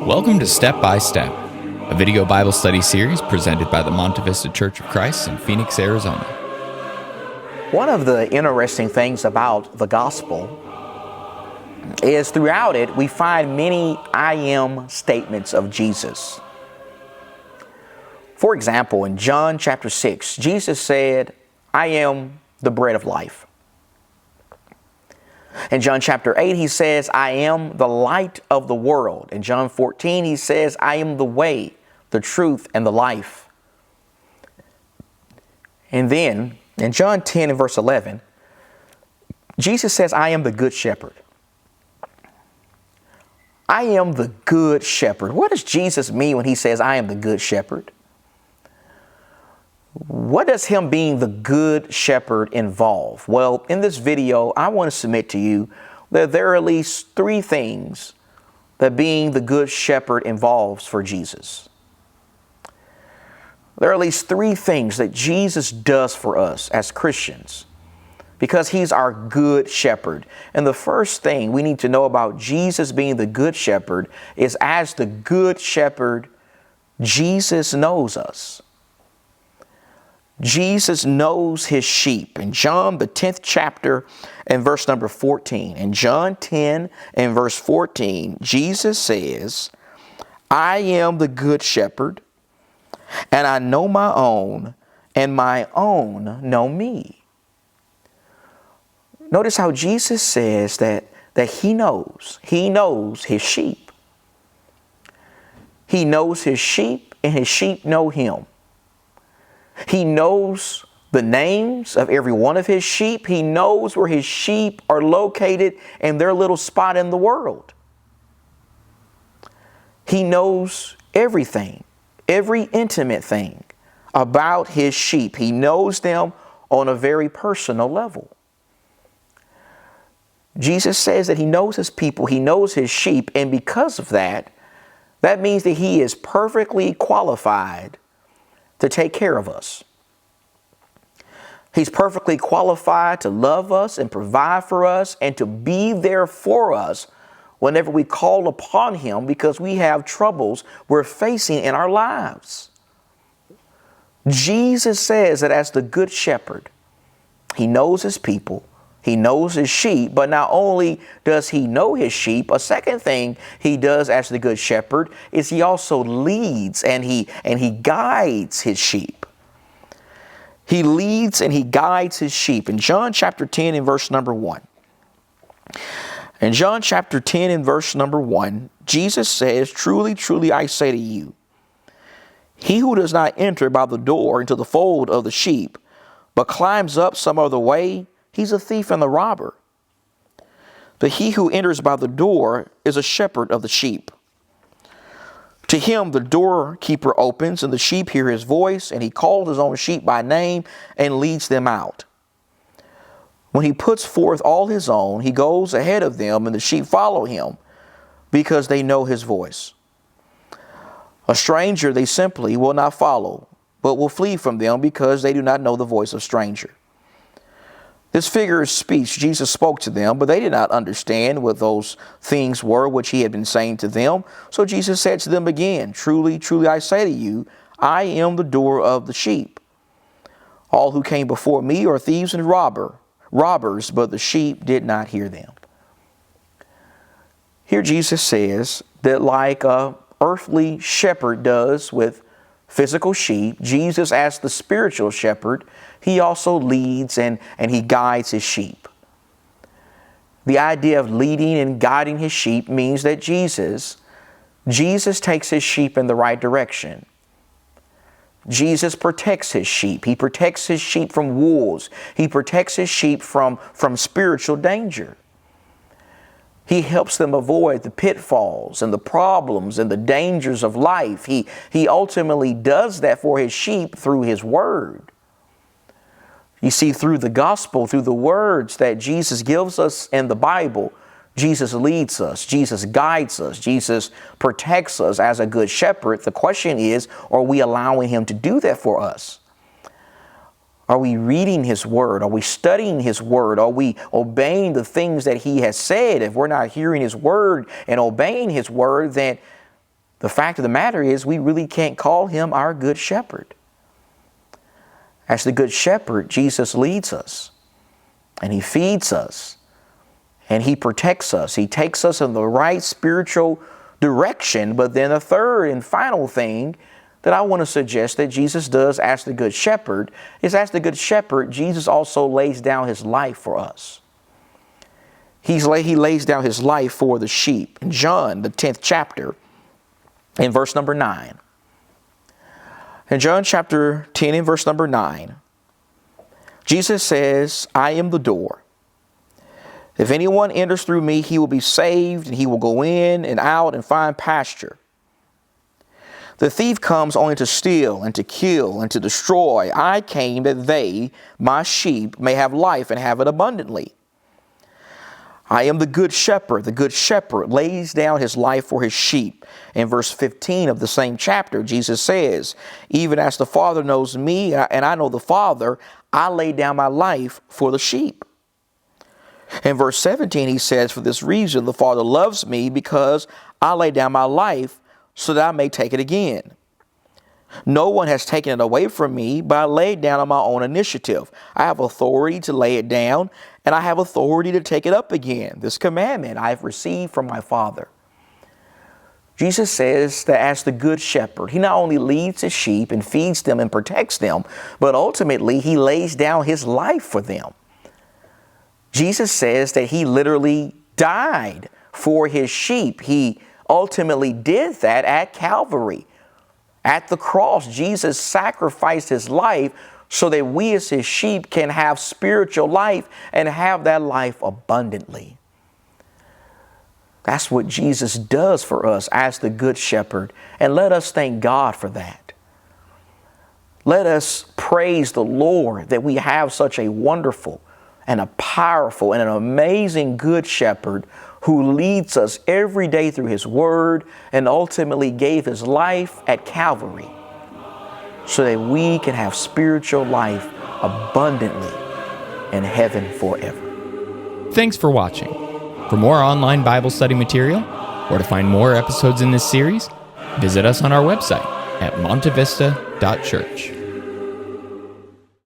Welcome to Step by Step, a video Bible study series presented by the Monte Vista Church of Christ in Phoenix, Arizona. One of the interesting things about the gospel is throughout it we find many I am statements of Jesus. For example, in John chapter 6, Jesus said, I am the bread of life. In John chapter 8, he says, I am the light of the world. In John 14, he says, I am the way, the truth, and the life. And then in John 10 and verse 11, Jesus says, I am the good shepherd. I am the good shepherd. What does Jesus mean when he says, I am the good shepherd? What does him being the good shepherd involve? Well, in this video, I want to submit to you that there are at least three things that being the good shepherd involves for Jesus. There are at least three things that Jesus does for us as Christians because he's our good shepherd. And the first thing we need to know about Jesus being the good shepherd is as the good shepherd, Jesus knows us. Jesus knows his sheep. In John, the 10th chapter and verse number 14, in John 10 and verse 14, Jesus says, I am the good shepherd, and I know my own, and my own know me. Notice how Jesus says that he knows his sheep. He knows his sheep, and his sheep know him. He knows the names of every one of his sheep. He knows where his sheep are located in their little spot in the world. He knows everything, every intimate thing about his sheep. He knows them on a very personal level. Jesus says that he knows his people, he knows his sheep, and because of that, that means that he is perfectly qualified to take care of us. He's perfectly qualified to love us and provide for us and to be there for us whenever we call upon him because we have troubles we're facing in our lives. Jesus says that as the good shepherd, he knows his people, he knows his sheep, but not only does he know his sheep, a second thing he does as the good shepherd is he also leads and he guides his sheep. He leads and he guides his sheep. In John chapter 10 and verse number 1. In John chapter 10 and verse number 1, Jesus says, truly, truly, I say to you, he who does not enter by the door into the fold of the sheep, but climbs up some other way, he's a thief and a robber. But he who enters by the door is a shepherd of the sheep. To him the doorkeeper opens, and the sheep hear his voice, and he calls his own sheep by name and leads them out. When he puts forth all his own, he goes ahead of them, and the sheep follow him because they know his voice. A stranger they simply will not follow, but will flee from them because they do not know the voice of stranger. This figure of speech Jesus spoke to them, but they did not understand what those things were which he had been saying to them. So Jesus said to them again, truly, truly, I say to you, I am the door of the sheep. All who came before me are thieves and robbers, but the sheep did not hear them. Here Jesus says that like a earthly shepherd does with physical sheep, Jesus as the spiritual shepherd, he also leads and he guides his sheep. The idea of leading and guiding his sheep means that Jesus takes his sheep in the right direction. Jesus protects his sheep. He protects his sheep from wolves. He protects his sheep from spiritual danger. He helps them avoid the pitfalls and the problems and the dangers of life. He ultimately does that for his sheep through his word. You see, through the gospel, through the words that Jesus gives us in the Bible, Jesus leads us, Jesus guides us, Jesus protects us as a good shepherd. The question is, are we allowing him to do that for us? Are we reading his word? Are we studying his word? Are we obeying the things that he has said? If we're not hearing his word and obeying his word, then The fact of the matter is we really can't call him our good shepherd. As the good shepherd, Jesus leads us and he feeds us and he protects us. He takes us in the right spiritual direction. But then a third and final thing that I want to suggest that Jesus does as the good shepherd is, as the good shepherd, Jesus also lays down his life for us. He lays down his life for the sheep. In John, the 10th chapter, in verse number 9. In John chapter 10 and verse number 9, Jesus says, I am the door. If anyone enters through me, he will be saved, and he will go in and out and find pasture. The thief comes only to steal and to kill and to destroy. I came that they, my sheep, may have life and have it abundantly. I am the good shepherd. The good shepherd lays down his life for his sheep. In verse 15 of the same chapter, Jesus says, even as the Father knows me and I know the Father, I lay down my life for the sheep. In verse 17, he says, for this reason, the Father loves me, because I lay down my life so that I may take it again. No one has taken it away from me, but I lay it down on my own initiative. I have authority to lay it down, and I have authority to take it up again. This commandment I have received from my Father. Jesus says that as the good shepherd, he not only leads his sheep and feeds them and protects them, but ultimately he lays down his life for them. Jesus says that he literally died for his sheep. He ultimately did that at Calvary. At the cross, Jesus sacrificed his life so that we as his sheep can have spiritual life and have that life abundantly. That's what Jesus does for us as the good shepherd. And let us thank God for that. Let us praise the Lord that we have such a wonderful and a powerful and an amazing good shepherd who leads us every day through his word and ultimately gave his life at Calvary so that we can have spiritual life abundantly in heaven forever. Thanks for watching. For more online Bible study material or to find more episodes in this series, visit us on our website at montevista.church.